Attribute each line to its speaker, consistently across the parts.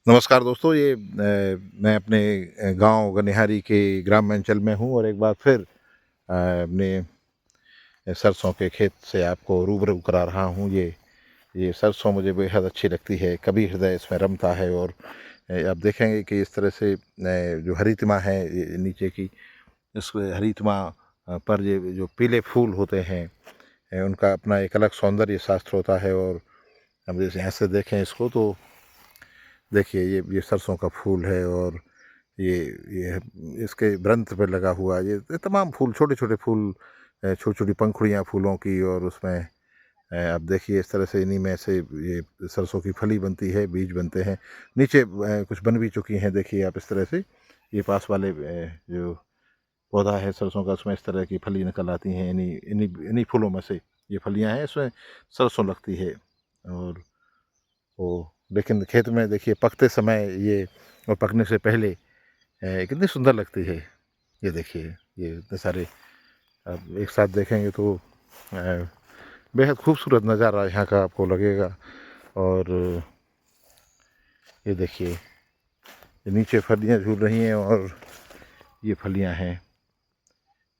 Speaker 1: नमस्कार दोस्तों, मैं अपने गांव गनिहारी के ग्राम अंचल में हूं और एक बार फिर अपने सरसों के खेत से आपको रूबरू करा रहा हूं। ये सरसों मुझे बेहद अच्छी लगती है, कभी हृदय इसमें रमता है। और आप देखेंगे कि इस तरह से जो हरितमा है ये नीचे की, इस हरितमा पर ये जो पीले फूल होते हैं उनका अपना एक अलग सौंदर्य शास्त्र होता है। और अब जैसे यहाँ से देखें इसको तो देखिए, ये सरसों का फूल है। और ये ये इसके वृंत पे लगा हुआ ये तमाम फूल, छोटे छोटे फूल, छोटी छोटी पंखुड़ियाँ फूलों की। और उसमें आप देखिए इस तरह से इन्हीं में से ये सरसों की फली बनती है, बीज बनते हैं। नीचे कुछ बन भी चुकी हैं, देखिए आप इस तरह से। ये पास वाले जो पौधा है सरसों का, उसमें इस तरह की फली निकल आती हैं। इन्हीं इन्हीं इन्हीं फूलों में से ये फलियाँ हैं, इसमें सरसों लगती है। और वो लेकिन खेत में देखिए पकते समय ये, और पकने से पहले कितनी सुंदर लगती है। ये देखिए, ये इतने सारे आप एक साथ देखेंगे तो अ, बेहद खूबसूरत नज़ारा यहाँ का आपको लगेगा। और ये देखिए, ये नीचे फलियाँ झूल रही हैं और ये फलियाँ हैं।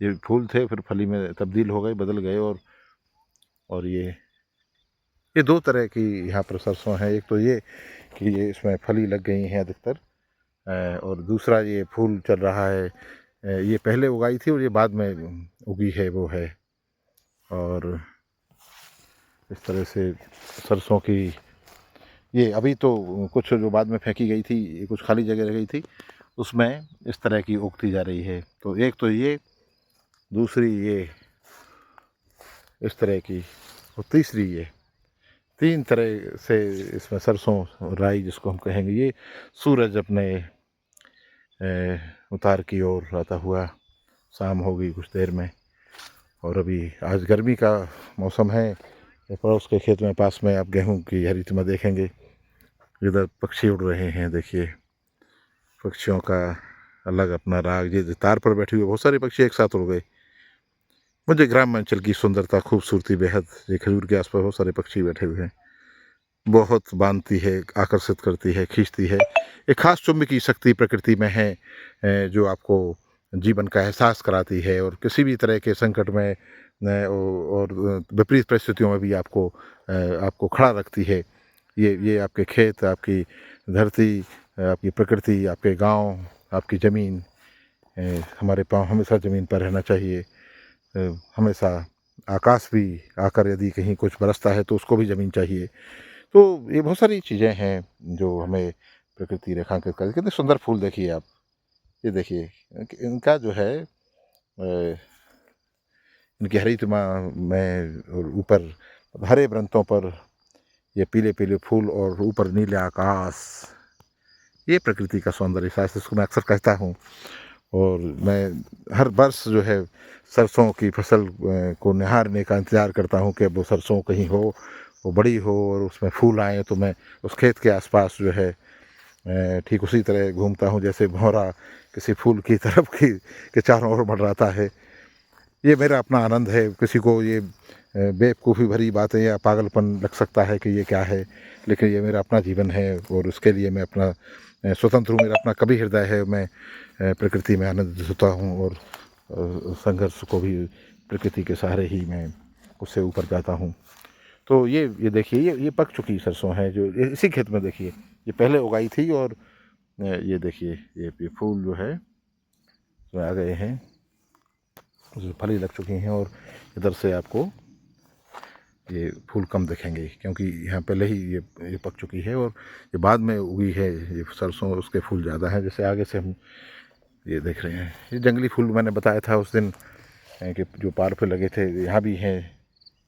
Speaker 1: ये फूल थे, फिर फली में तब्दील हो गए, बदल गए। और ये दो तरह की यहाँ पर सरसों हैं। एक तो ये कि ये इसमें फली लग गई हैं अधिकतर, और दूसरा ये फूल चल रहा है। ये पहले उगाई थी और ये बाद में उगी है, वो है। और इस तरह से सरसों की ये अभी तो कुछ जो बाद में फेंकी गई थी, ये कुछ खाली जगह रह गई थी, उसमें इस तरह की उगती जा रही है। तो एक तो ये, दूसरी ये इस तरह की, और तीसरी ये, तीन तरह से इसमें सरसों राई जिसको हम कहेंगे, ये सूरज अपने उतार की ओर आता हुआ, शाम होगी कुछ देर में। और अभी आज गर्मी का मौसम है। पड़ोस के खेत में पास में आप गेहूं की हरितमा देखेंगे, इधर पक्षी उड़ रहे हैं। देखिए पक्षियों का अलग अपना राग, ये तार पर बैठे हुए बहुत सारे पक्षी एक साथ उड़ गए। मुझे ग्राम अंचल की सुंदरता, खूबसूरती बेहद, ये खजूर के आसपास बहुत सारे पक्षी बैठे हुए हैं, बहुत बांधती है, आकर्षित करती है, खींचती है। एक खास चुंबकीय शक्ति प्रकृति में है जो आपको जीवन का एहसास कराती है। और किसी भी तरह के संकट में और विपरीत परिस्थितियों में भी आपको खड़ा रखती है। ये आपके खेत, आपकी धरती, आपकी प्रकृति, आपके गांव, आपकी ज़मीन, हमारे पाँव हमेशा ज़मीन पर रहना चाहिए। हमेशा आकाश भी आकर यदि कहीं कुछ बरसता है तो उसको भी ज़मीन चाहिए। तो ये बहुत सारी चीज़ें हैं जो हमें प्रकृति रेखांकित करती है। कितने सुंदर फूल देखिए आप, ये देखिए इनका जो है इनकी हरितमा में, और ऊपर हरे वृंतों पर ये पीले पीले फूल और ऊपर नीले आकाश, ये प्रकृति का सौंदर्य शायद इसको मैं अक्सर कहता हूँ। और मैं हर वर्ष जो है सरसों की फसल को निहारने का इंतज़ार करता हूँ कि वो सरसों कहीं हो, वो बड़ी हो और उसमें फूल आए, तो मैं उस खेत के आसपास जो है ठीक उसी तरह घूमता हूँ जैसे भौरा किसी फूल की तरफ की के चारों ओर मंडराता है। ये मेरा अपना आनंद है। किसी को ये बेवकूफ़ी भरी बातें या पागलपन लग सकता है कि ये क्या है, लेकिन ये मेरा अपना जीवन है और उसके लिए मैं अपना स्वतंत्र हूँ। मेरा अपना कभी हृदय है, मैं प्रकृति में आनंद होता हूँ। और संघर्ष को भी प्रकृति के सहारे ही मैं उससे ऊपर जाता हूँ। तो ये देखिए, ये पक चुकी सरसों है जो इसी खेत में देखिए, ये पहले उगाई थी। और ये देखिए, ये फूल जो है इसमें आ गए हैं, उसमें फली लग चुकी हैं। और इधर से आपको ये फूल कम दिखेंगे क्योंकि यहाँ पहले ही ये पक चुकी है। और ये बाद में उगी है ये सरसों, उसके फूल ज़्यादा हैं। जैसे आगे से हम ये देख रहे हैं, ये जंगली फूल मैंने बताया था उस दिन कि जो पार पे लगे थे, यहाँ भी हैं।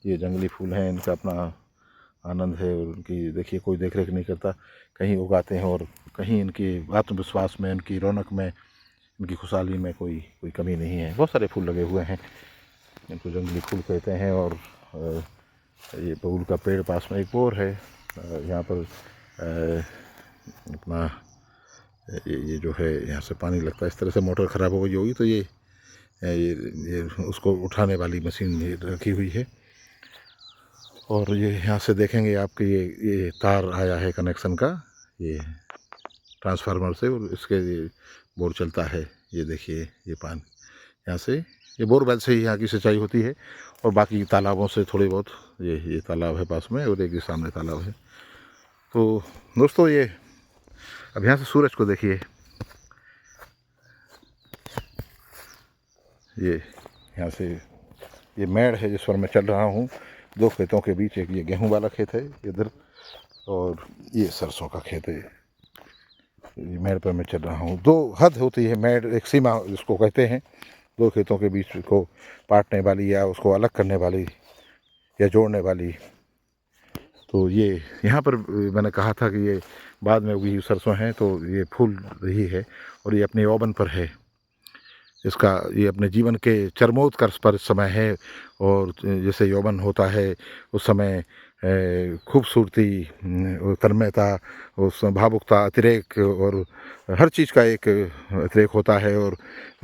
Speaker 1: ये जंगली फूल हैं, इनका अपना आनंद है। और उनकी देखिए कोई देख रेख नहीं करता, कहीं उगाते हैं और कहीं इनके आत्मविश्वास में, इनकी रौनक में, इनकी खुशहाली में कोई कोई कमी नहीं है। बहुत सारे फूल लगे हुए हैं, इनको जंगली फूल कहते हैं। और ये बबूल का पेड़ पास में एक और है। यहाँ पर अपना ये जो है, यहाँ से पानी लगता है। इस तरह से मोटर ख़राब हो गई होगी तो ये उसको उठाने वाली मशीन रखी हुई है। और ये यहाँ से देखेंगे आपके ये तार आया है कनेक्शन का, ये ट्रांसफार्मर से, और इसके ये बोर चलता है। ये देखिए ये पानी यहाँ से, ये बोरवेल से ही यहाँ की सिंचाई होती है, और बाकी तालाबों से थोड़े बहुत, ये तालाब है पास में, और एक ये सामने तालाब है। तो दोस्तों ये अब यहाँ से सूरज को देखिए, ये यहाँ से ये मेड़ है जिस पर मैं चल रहा हूँ। दो खेतों के बीच, एक ये गेहूं वाला खेत है इधर, और ये सरसों का खेत है। ये मेड़ पर मैं चल रहा हूँ। दो हद होती है, मेड़ एक सीमा जिसको कहते हैं, दो खेतों के बीच को पाटने वाली या उसको अलग करने वाली या जोड़ने वाली। तो ये यहाँ पर मैंने कहा था कि ये बाद में उगी सरसों हैं, तो ये फूल रही है और ये अपने यौवन पर है। इसका ये अपने जीवन के चरमोत्कर्ष पर समय है, और जैसे यौवन होता है उस समय खूबसूरती, तन्मयता, उस भावुकता, अतिरेक और हर चीज़ का एक अतिरेक होता है, और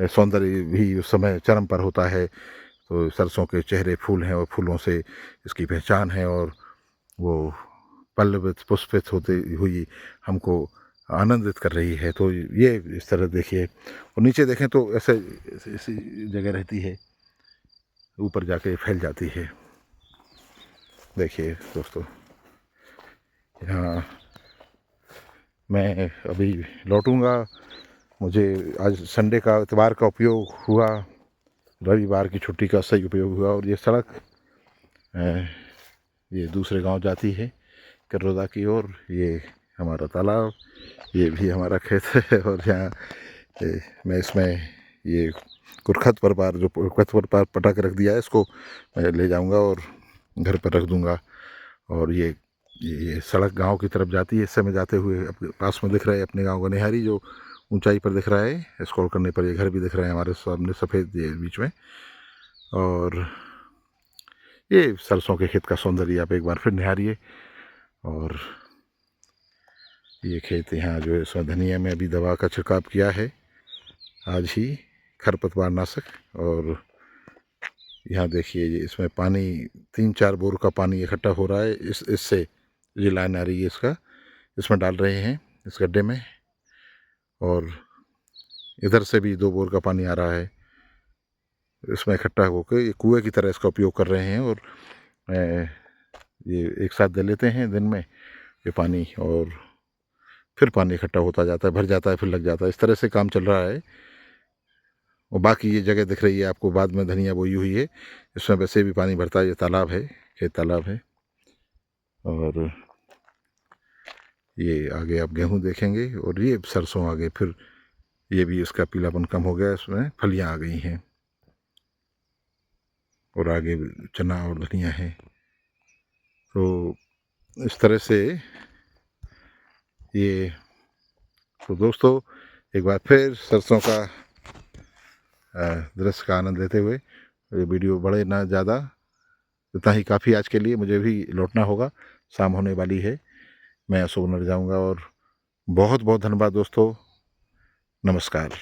Speaker 1: सौंदर्य भी उस समय चरम पर होता है। तो सरसों के चेहरे फूल हैं, और फूलों से इसकी पहचान है, और वो पल्लवित पुष्पित होती हुई हमको आनंदित कर रही है। तो ये इस तरह देखिए, और नीचे देखें तो ऐसे ऐसी जगह रहती है, ऊपर जाके फैल जाती है। देखिए दोस्तों, यहाँ मैं अभी लौटूंगा। मुझे आज संडे का, इतवार का उपयोग हुआ, रविवार की छुट्टी का सही उपयोग हुआ। और ये सड़क ये दूसरे गांव जाती है कररोदा की ओर। ये हमारा तालाब, ये भी हमारा खेत है, और यहाँ मैं इसमें ये कुरखत पर पार, जो कुरखत पर पार पटा के रख दिया है, इसको मैं ले जाऊंगा और घर पर रख दूंगा। और ये सड़क गांव की तरफ जाती है। इससे मैं जाते हुए अपने पास में दिख रहा है अपने गांव का निहारी, जो ऊंचाई पर दिख रहा है। स्क्रॉल करने पर ये घर भी दिख रहे हैं हमारे सामने, सफ़ेद ये बीच में। और ये सरसों के खेत का सौंदर्य आप एक बार फिर निहारिए। और ये खेत यहाँ जो है, इसमें धनिया में अभी दवा का छिड़काव किया है आज ही, खरपतवार नाशक। और यहाँ देखिए ये इसमें पानी 3-4 बोर का पानी इकट्ठा हो रहा है। इससे ये लाइन आ रही है इसका, इसमें डाल रहे हैं इस गड्ढे में, और इधर से भी 2 बोर का पानी आ रहा है इसमें इकट्ठा होकर। ये कुएं की तरह इसका उपयोग कर रहे हैं, और ये एक साथ दे लेते हैं दिन में ये पानी, और फिर पानी इकट्ठा होता जाता है, भर जाता है, फिर लग जाता है। इस तरह से काम चल रहा है। और बाकी ये जगह दिख रही है आपको, बाद में धनिया बोई हुई है, इसमें वैसे भी पानी भरता है। ये तालाब है, खेत तालाब है। और ये आगे आप गेहूं देखेंगे, और ये सरसों आगे, फिर ये भी इसका पीलापन कम हो गया, इसमें फलियां आ गई हैं, और आगे चना और धनिया है। तो इस तरह से ये, तो दोस्तों एक बार फिर सरसों का दृश्य का आनंद लेते हुए, ये वीडियो बढ़े ना ज़्यादा, इतना ही काफ़ी आज के लिए। मुझे भी लौटना होगा, शाम होने वाली है, मैं सोने जाऊंगा। और बहुत बहुत धन्यवाद दोस्तों, नमस्कार।